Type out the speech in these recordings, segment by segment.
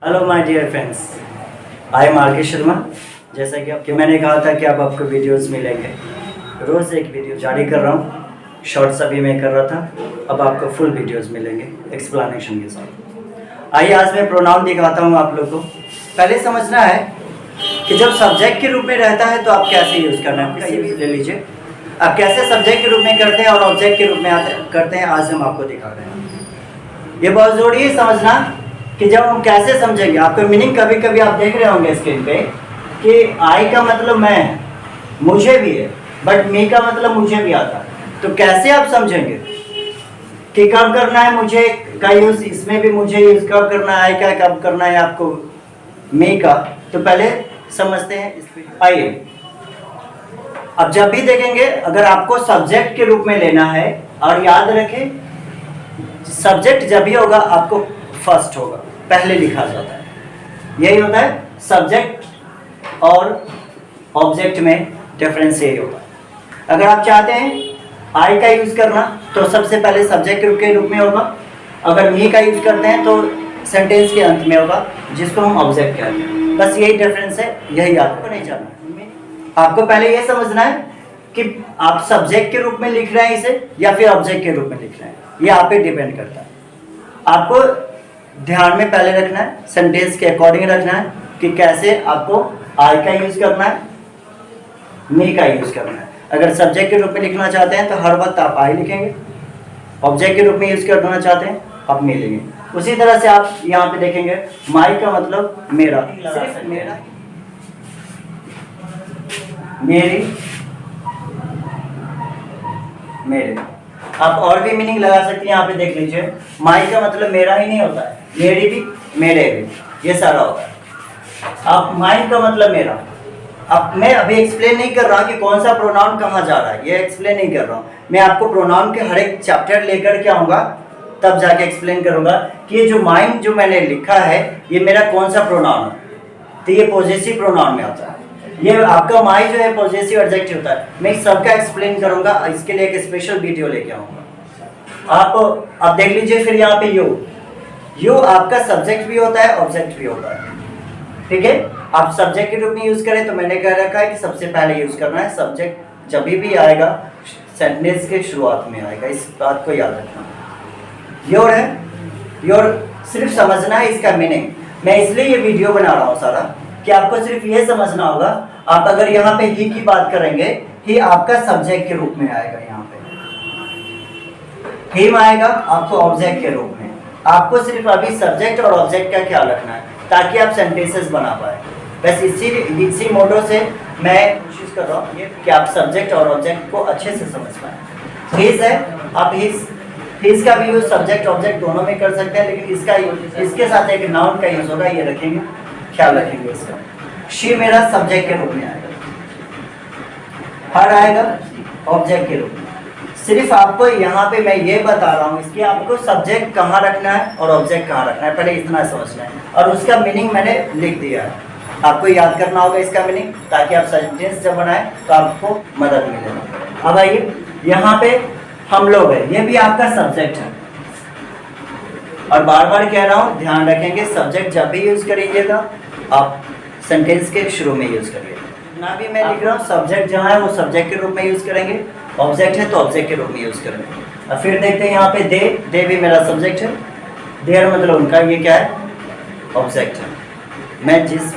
Hello my dear friends, I am R K Sharma. जैसा कि मैंने कहा था कि अब आपको वीडियोस मिलेंगे, रोज़ एक वीडियो जारी कर रहा हूँ। शॉर्ट्स अभी मैं कर रहा था, अब आपको फुल वीडियोस मिलेंगे एक्सप्लेनेशन के साथ। आइए आज मैं प्रोनाउन दिखाता हूँ आप लोग को। पहले समझना है कि जब सब्जेक्ट के रूप में रहता है तो आप कैसे यूज़ करना है। किसी भी ले लीजिए, आप कैसे सब्जेक्ट के रूप में करते हैं और ऑब्जेक्ट के रूप में करते हैं, आज हम आपको दिखा रहे हैं। ये बहुत ज़रूरी है समझना कि जब हम कैसे समझेंगे। आपको मीनिंग कभी कभी आप देख रहे होंगे स्क्रीन पे कि आई का मतलब मैं है, मुझे भी है, बट मी का मतलब मुझे भी आता है। तो कैसे आप समझेंगे कि कब करना है मुझे का यूज़, इसमें भी मुझे यूज़ कब करना है, आई का कब करना है आपको मी का। तो पहले समझते हैं इस पे। आइए, अब जब भी देखेंगे अगर आपको सब्जेक्ट के रूप में लेना है, और याद रखें सब्जेक्ट जब भी होगा आपको फर्स्ट होगा, पहले लिखा जाता है। यही होता है सब्जेक्ट और ऑब्जेक्ट में डिफरेंस, यही होता है। अगर आप चाहते हैं आई का यूज़ करना तो सबसे पहले सब्जेक्ट के रूप में होगा। अगर मी का यूज़ करते हैं तो सेंटेंस के अंत में होगा, जिसको हम ऑब्जेक्ट कहते हैं। बस यही डिफरेंस है, यही आपको नहीं जानना। आपको पहले ये समझना है कि आप सब्जेक्ट के रूप में लिख रहे हैं इसे या फिर ऑब्जेक्ट के रूप में लिख रहे हैं, ये आप पे डिपेंड करता है। आपको ध्यान में पहले रखना है, सेंटेंस के अकॉर्डिंग रखना है कि कैसे आपको आई का यूज़ करना है, मी का यूज़ करना है। अगर सब्जेक्ट के रूप में लिखना चाहते हैं तो हर वक्त आप आई लिखेंगे, ऑब्जेक्ट के रूप में यूज़ करना चाहते हैं आप मी लेंगे। उसी तरह से आप यहाँ पे देखेंगे माई का मतलब मेरा, सिर्फ मेरा, मेरी, मेरे। आप और भी मीनिंग लगा सकते हैं, यहाँ पे देख लीजिए। माई का मतलब मेरा ही नहीं होता है, मेरी भी, मेरे भी, ये सारा होता है। अब माई का मतलब मेरा। अब मैं अभी एक्सप्लेन नहीं कर रहा कि कौन सा प्रोनाउन कहाँ जा रहा है, ये एक्सप्लेन नहीं कर रहा हूँ। मैं आपको प्रोनाउन के हर एक चैप्टर लेकर के आऊँगा, तब जाके एक्सप्लेन करूँगा कि ये जो माइन जो मैंने लिखा है ये मेरा कौन सा प्रोनाउन है। तो ये पॉजेसिव प्रोनाउन में आता है। ये आपका माई जो है पॉजेसिव एडजेक्टिव होता है। मैं सबका एक्सप्लेन करूँगा, इसके लिए एक स्पेशल वीडियो लेके आऊँगा। आप देख लीजिए। फिर यहाँ पे यू आपका सब्जेक्ट भी होता है, ऑब्जेक्ट भी होता है, ठीक है। आप सब्जेक्ट के रूप में यूज़ करें तो मैंने कह रखा है कि सबसे पहले यूज़ करना है सब्जेक्ट। जब भी आएगा सेंटेंस के शुरुआत में आएगा, इस बात को याद रखना। योर है, योर सिर्फ समझना है इसका मीनिंग। मैं इसलिए ये वीडियो बना रहा हूँ सारा कि आपको सिर्फ ये समझना होगा। आप अगर यहाँ पे ही की बात करेंगे, ही आपका सब्जेक्ट के रूप में आएगा, यहाँ पे हिम आएगा आपको ऑब्जेक्ट के रूप में। आपको सिर्फ अभी सब्जेक्ट और ऑब्जेक्ट का ख्याल रखना है ताकि आप सेंटेंसेस बना पाए। बस इसी मोटो से मैं कोशिश कर रहा हूँ कि आप सब्जेक्ट और ऑब्जेक्ट को अच्छे से समझ पाए। हिज है, आप हिज का भी यूज सब्जेक्ट ऑब्जेक्ट दोनों में कर सकते हैं, लेकिन इसके साथ एक नाउन का यूज होगा, ये रखेंगे, ख्याल रखेंगे इसका। शी मेरा सब्जेक्ट के रूप में आएगा, हर आएगा ऑब्जेक्ट के रूप में। सिर्फ आपको यहाँ पे मैं ये बता रहा हूँ इसकी आपको सब्जेक्ट कहाँ रखना है और ऑब्जेक्ट कहाँ रखना है, पहले इतना समझना है। और उसका मीनिंग मैंने लिख दिया है, आपको याद करना होगा इसका मीनिंग, ताकि आप सेंटेंस जब बनाए तो आपको मदद मिलेगा। अब आइए, यहाँ पे हम लोग हैं, ये भी आपका सब्जेक्ट है। और बार बार कह रहा हूँ, ध्यान रखेंगे सब्जेक्ट जब भी यूज़ करिएगा आप सेंटेंस के शुरू में यूज़ करिए। ना भी मैं लिख रहा हूँ सब्जेक्ट जहाँ है वो सब्जेक्ट के रूप में यूज़ करेंगे, ऑब्जेक्ट है तो ऑब्जेक्ट के रूप में यूज़ करेंगे। अब फिर देखते हैं यहाँ पे दे भी मेरा सब्जेक्ट है, देयर मतलब उनका, ये क्या है, ऑब्जेक्ट है। मैं जिस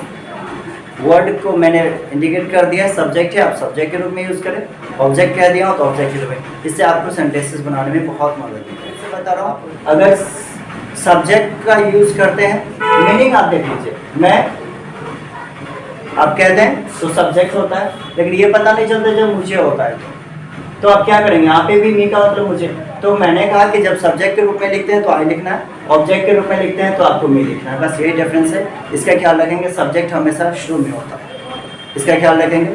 वर्ड को मैंने इंडिकेट कर दिया है सब्जेक्ट है, आप सब्जेक्ट के रूप में यूज़ करें। ऑब्जेक्ट कह दिया हो तो ऑब्जेक्ट के रूप में, इससे आपको सेंटेंसेस बनाने में बहुत मदद मिलती है। इससे बता रहा हूँ, अगर सब्जेक्ट का यूज़ करते हैं, मीनिंग आप देख लीजिए। मैं आप कहते हैं तो सब्जेक्ट होता है, लेकिन ये पता नहीं चलता जब मुझे होता है तो आप क्या करेंगे, यहाँ पे भी मी का मतलब मुझे। तो मैंने कहा कि जब सब्जेक्ट के रूप में लिखते हैं तो आई लिखना है, ऑब्जेक्ट के रूप में लिखते हैं तो आपको मी लिखना है। बस यही डिफरेंस है, इसका ख्याल रखेंगे। सब्जेक्ट हमेशा शुरू में होता है, इसका ख्याल रखेंगे,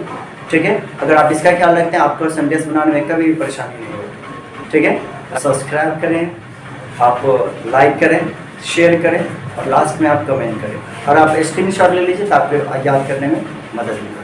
ठीक है। अगर आप इसका ख्याल रखते हैं आपको सेंटेंस बनाने में कभी भी परेशानी नहीं होगी, ठीक है। सब्सक्राइब करें, आप लाइक करें, शेयर करें और लास्ट में आप कमेंट करें। और आप स्क्रीनशॉट ले लीजिए ताकि याद करने में मदद मिले।